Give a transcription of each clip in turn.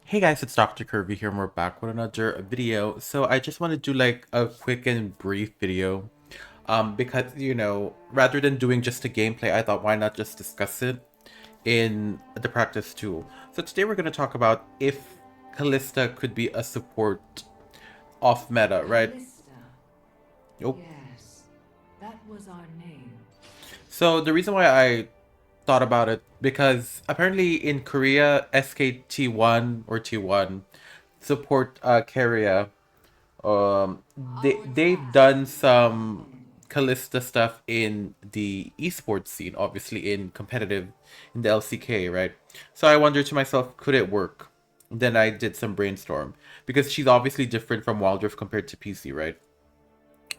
Hey guys, it's Dr. Kirby here and we're back with another video. So I just want to do like a quick and brief video. Because rather than doing just a gameplay, I thought why not just discuss it in the practice tool. So today we're going to talk about if Kalista could be a support off meta, right? Kalista. Nope. Yes, that was our name. So the reason why I thought about it because apparently in Korea SKT1 or T1 support Keria. Our They've task done is to some defend. Kalista stuff in the esports scene, obviously in competitive in the LCK, right? So I wondered to myself, could it work? Then I did some brainstorm because she's obviously different from Wildrift compared to PC, right?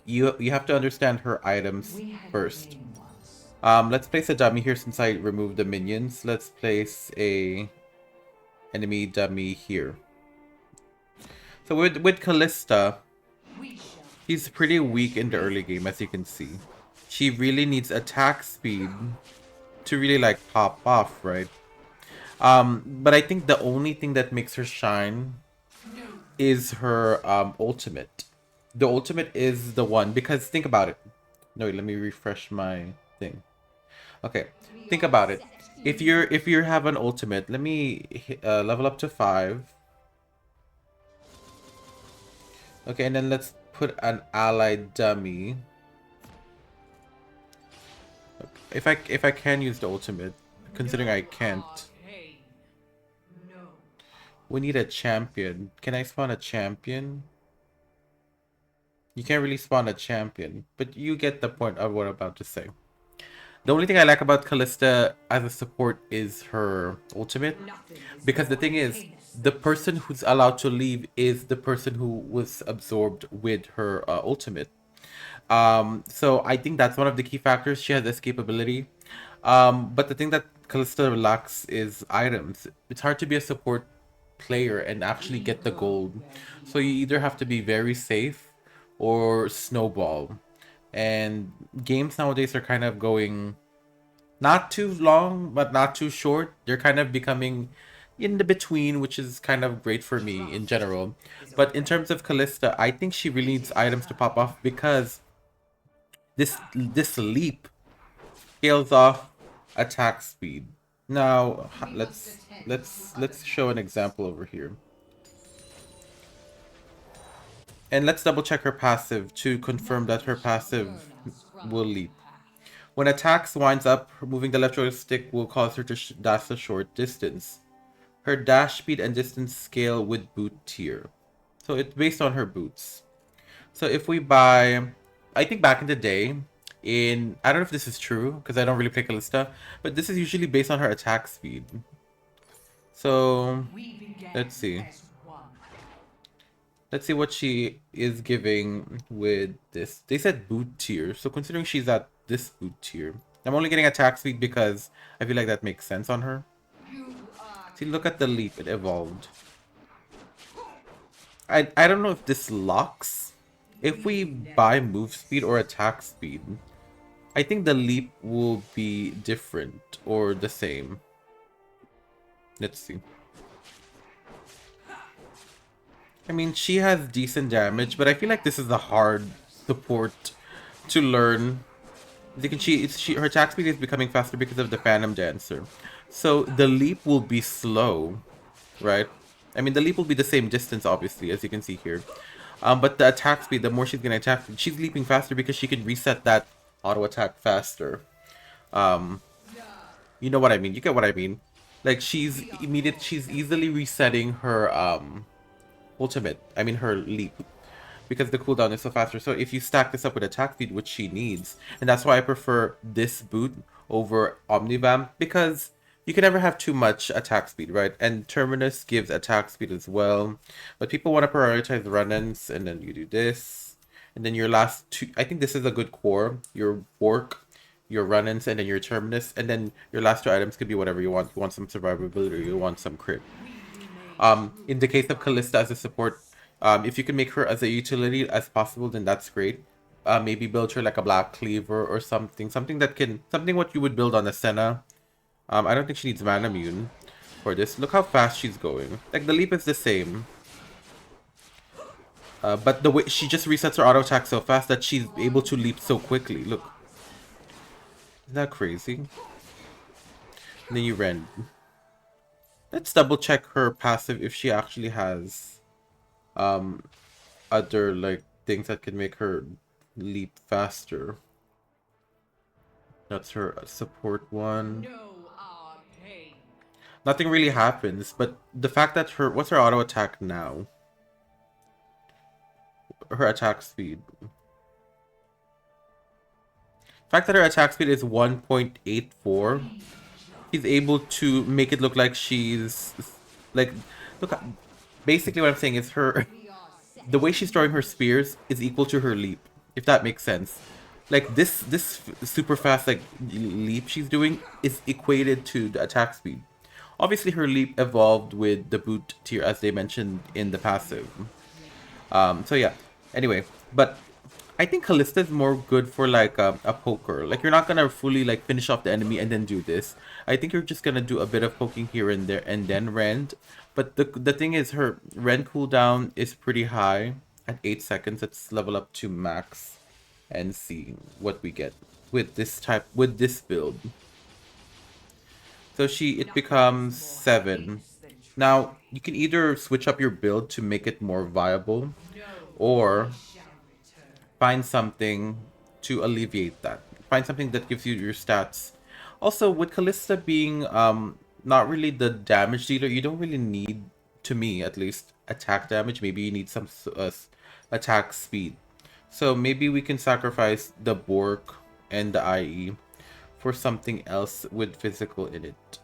You have to understand her items We had a first. game once. Let's place a dummy here since I removed the minions. Let's place a enemy dummy here. So with Kalista, We shall she's feast pretty their weak in the early game, as traces. you can see. She really needs attack speed to really like pop off, right? But I think the only thing that makes her shine is her ultimate. The ultimate is the one because think about it. No, wait, let me refresh my thing. Okay, We think are about it. set If in you're if you motion. have an ultimate, let me level up to 5. Okay, and then let's put an allied dummy. If I can use the ultimate, considering I No can't. arcane. No. We need a champion. Can I spawn a champion? You can't really spawn a champion, but you get the point of what I'm about to say. The only thing I like about Kalista as a support is her ultimate, Nothing is because the more thing is, heinous the than person defeat. who's allowed to leave is the person who was absorbed with her ultimate. So I think that's one of the key factors. She has escapability. But the thing that Calista lacks is items. It's hard to be a support player and actually We get the go gold. where we So you are either have to be led. very safe or snowball. And games nowadays are kind of going not too long, but not too short. They're kind of becoming in the between, which is kind of great for me in Trust general. is a But in terms weapon. of Calista, I think she really It needs is items to pop time. off because this leap scales off attack speed. Now We must attend to other let's show an tasks. example over here. And let's double check her passive to confirm that Nothing her shall passive turn us from will our leap. path. When attacks winds up, moving the left joystick will cause her to dash a short distance. Her dash speed and distance scale with boot tier. So it's based on her boots. So if we buy, I think back in the day, I don't know if this is true because I don't really play Kalista, but this is usually based on her attack speed. So We began let's see. as one. Let's see what she is giving with this. They said boot tier, so considering she's at this boot tier, I'm only getting attack speed because I feel like that makes sense on her. You are See, look at the leap, it weak. evolved. I don't know if this locks. If we We never buy move speed or rest. attack speed, I think the leap will be different or the same. Let's see. I mean, she has decent damage, We but I feel like this is cast a hard shadows. support to learn. As you can see, her attack speed is becoming faster because of the Phantom Dancer. So the leap will be slow, right? I mean, the leap will be the same distance, obviously, as you can see here. But the attack speed, the more she's gonna attack, she's leaping faster because she can reset that auto attack faster. Um, No, you know what I mean? You get what I mean? Like we are more she's than easily resetting her ultimate. I mean her leap because the cooldown is so faster. So if you stack this up with attack speed, which she needs, and that's why I prefer this boot over Omnivamp because you can never have too much attack speed, right? And Terminus gives attack speed as well, but people want to prioritize run-ins, and then you do this, and then your last two. I think this is a good core. Your Bork, your run-ins, and then your Terminus, and then your last two items could be whatever you want. You want some survivability, or you want some crit. we remain true In the case to of our Kalista as a support, beliefs. if you can make her as a utility as possible, then that's great. Maybe build her like a Black Cleaver or something, something what you would build on a Senna. I don't think she needs Mana Mune. for this. Look how fast she's going. Like, the leap is the same. But the way she just resets her auto attack so fast that she's able to leap so quickly. Look. Isn't that crazy? And then you rend. Let's double check her passive if she actually has other like things that can make her leap faster. That's her support one. Know our pain. Nothing really happens, but the fact that what's her auto attack now? Her attack speed. The fact that her attack speed is 1.84, she's able to make it look like she's like, look, basically what I'm saying is the way she's throwing her spears is equal to her leap, if that makes sense. Like this super fast like leap she's doing is equated to the attack speed. Obviously her leap evolved with the boot tier as they mentioned in the passive. So yeah. Anyway, but I think Kalista is more good for like a poker. Like you're not gonna fully like finish off the enemy and then do this. I think you're just gonna do a bit of poking here and there and then rend. But the thing is her rend cooldown is pretty high at 8 seconds. Let's level up to max and see what we get with this build. So it becomes 7. Now you can either switch up your build to make it more viable or find something to alleviate that. Find something that gives you your stats. Also, with Kalista being not really the damage dealer, you don't really need, to me at least, attack damage. Maybe you need some attack speed. So maybe we can sacrifice the Bork and the IE for something else with physical in it.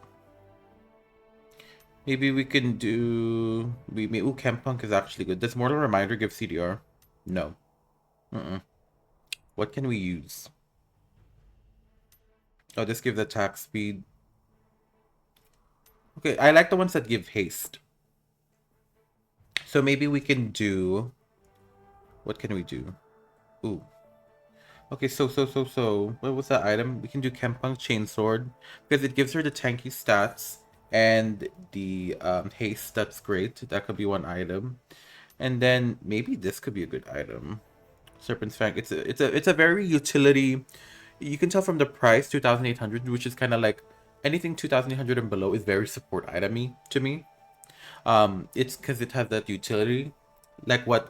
Maybe we can do... Ooh, Kempunk is actually good. Does Mortal Reminder give CDR? No. What can we use? Oh, this gives attack speed. Okay, I like the ones that give haste. So maybe we can do... What can we do? Ooh. Okay, so what was that item? We can do Kempunk Chainsword because it gives her the tanky stats and the haste. That's great. That could be one item. And then maybe this could be a good item. Serpent's Fang. It's a very utility. You can tell from the price, 2,800, which is kind of like anything 2,800 and below is very support itemy to me. It's because it has that utility, like what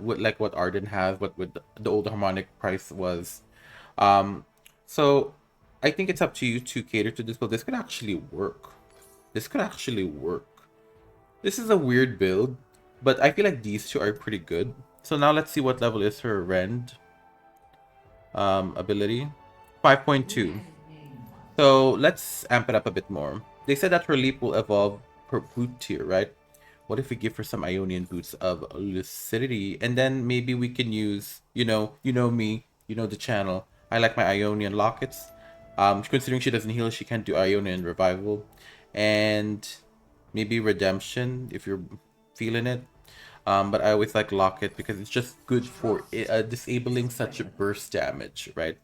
Arden has, what the old harmonic price was. So I think it's up to you to cater to this build. This could actually work. This could actually work. This is a weird build, but I feel like these two are pretty good. So now let's see what level is her rend ability. 5.2. So let's amp it up a bit more. They said that her leap will evolve per boot tier, right? What if we give her some Ionian boots of lucidity, and then maybe we can use, you know me, you know the channel. I like my Ionian lockets. Considering she doesn't heal, she can't do Ionian revival, and maybe redemption if you're feeling it. But I always like locket because it's just good for disabling such burst damage, right?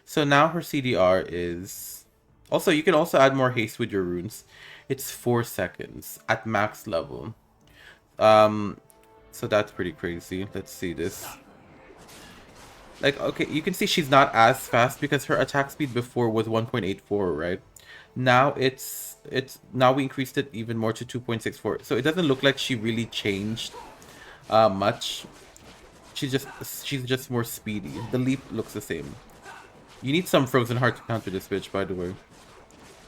So now her CDR is... Also, you can also add more haste with your runes. It's 4 seconds at max level. So that's pretty crazy. Let's see this. Like, okay, you can see she's not as fast because her attack speed before was 1.84, right? Now now we increased it even more to 2.64. So it doesn't look like she really changed much. She's just more speedy. The leap looks the same. You need some frozen heart to counter this bitch, by the way.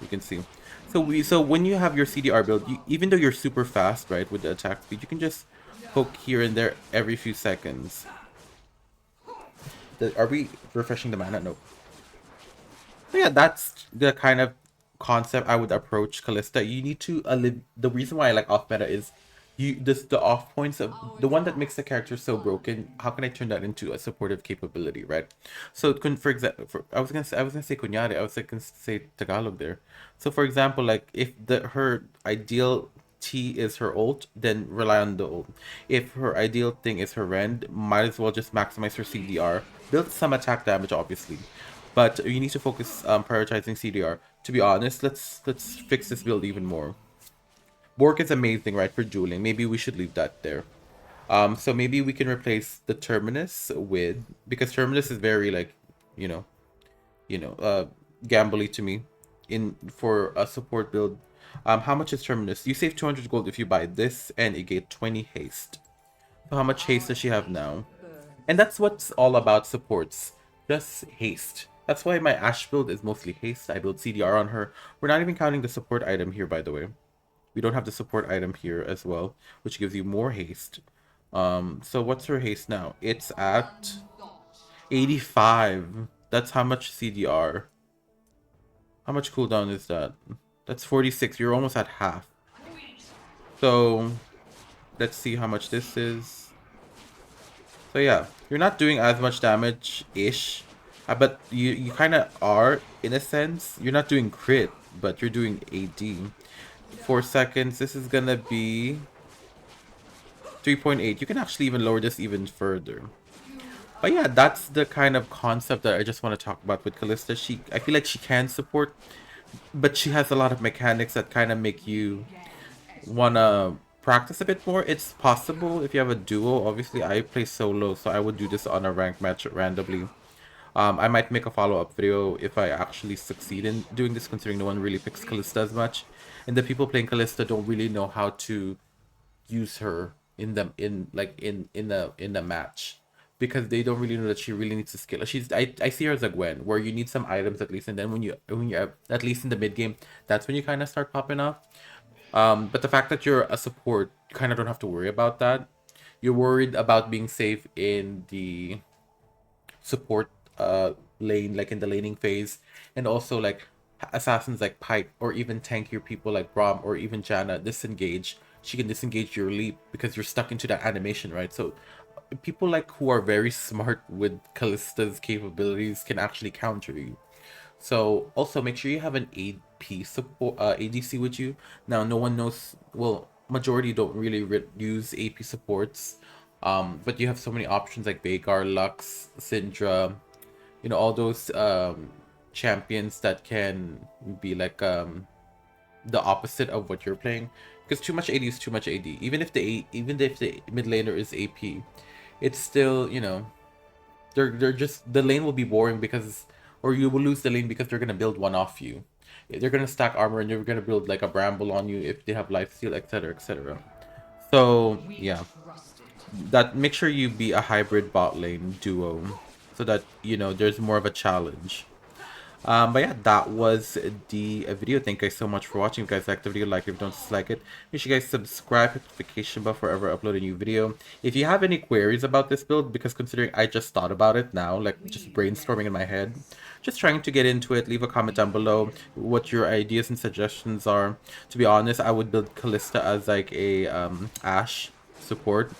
You can see. So when you have your CDR build, even though you're super fast, right, with the attack speed, you can just poke here and there every few seconds. Are we refreshing the mana? No. So yeah, that's the kind of concept I would approach Kalista. You need to the reason why I like off meta is the off points of the one that makes the character so broken. How can I turn that into a supportive capability, right? So for example, I was gonna say kunyari, I was gonna say Tagalog there. So for example, like if her ideal T is her ult, then rely on the ult. If her ideal thing is her rend, might as well just maximize her CDR. Build some attack damage, obviously, but you need to focus prioritizing CDR. To be honest, let's fix this build even more. Bork is amazing, right, for dueling. Maybe we should leave that there. So maybe we can replace the Terminus with, because Terminus is very like, you know, gambly to me in for a support build. How much is Terminus? You save 200 gold if you buy this, and you get 20 haste. So how much haste does she have now? And that's what's all about supports. Just haste. That's why my Ash build is mostly haste. I build CDR on her. We're not even counting the support item here, by the way. We don't have the support item here as well, which gives you more haste. So what's her haste now? It's at 85. That's how much CDR. How much cooldown is that? That's 46. You're almost at half. So let's see how much this is. So yeah, you're not doing as much damage-ish. But you kind of are, in a sense. You're not doing crit, but you're doing AD. 4 seconds. This is gonna be 3.8. You can actually even lower this even further. But yeah, that's the kind of concept that I just want to talk about with Kalista. I feel like she can support, but she has a lot of mechanics that kind of make you want to practice a bit more. It's possible if you have a duo. Obviously, I play solo, so I would do this on a ranked match randomly. I might make a follow-up video if I actually succeed in doing this, considering no one really picks Kalista as much. And the people playing Kalista don't really know how to use her in the match, because they don't really know that she really needs to scale. I see her as a Gwen, where you need some items at least, and then when you're at least in the mid game, that's when you kind of start popping off. But the fact that you're a support, you kind of don't have to worry about that. You're worried about being safe in the support lane, like in the laning phase, and also like assassins like Pike, or even tankier people like Braum or even Janna disengage. She can disengage your leap because you're stuck into that animation, right? So people like who are very smart with Kalista's capabilities can actually counter you. So also make sure you have an AP support ADC with you. Now no one knows, well, majority don't really use AP supports. But you have so many options like Veigar, Lux, Syndra, all those champions that can be like the opposite of what you're playing. Because too much AD is too much AD. Even if the mid laner is AP, it's still, they're just, the lane will be boring because, or you will lose the lane because they're gonna build one off you. They're gonna stack armor and you're gonna build like a bramble on you if they have lifesteal, etc., etc. So yeah, that make sure you be a hybrid bot lane duo, so that there's more of a challenge. But yeah, that was the video. Thank you guys so much for watching. If you guys liked the video, like it. If you don't dislike it, make sure you guys subscribe, hit the notification bell for ever upload a new video. If you have any queries about this build, because considering I just thought about it now, like just brainstorming in my head, just trying to get into it, leave a comment down below what your ideas and suggestions are. To be honest, I would build Kalista as like a Ashe support.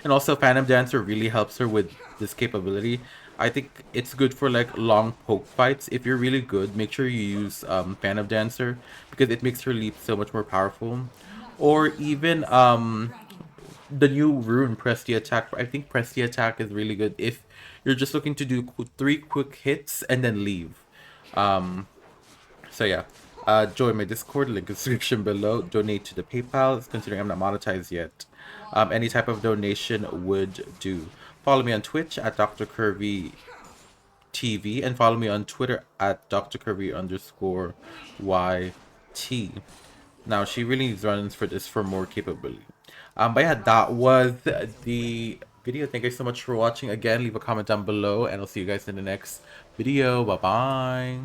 And also Phantom Dancer really helps her with this capability. I think it's good for like long poke fights. If you're really good, make sure you use Phantom Dancer, because it makes her leap so much more powerful. Or even the new rune Press the Attack. I think Press the Attack is really good if you're just looking to do 3 quick hits and then leave. So yeah, join my Discord, link in the description below. Donate to the PayPal, considering I'm not monetized yet. Any type of donation would do. Follow me on Twitch at Dr. Curvy TV, and follow me on Twitter at Dr. Curvy _YT. Now she really needs runs for this for more capability. But yeah, that was the video. Thank you so much for watching. Again, leave a comment down below, and I'll see you guys in the next video. Bye bye.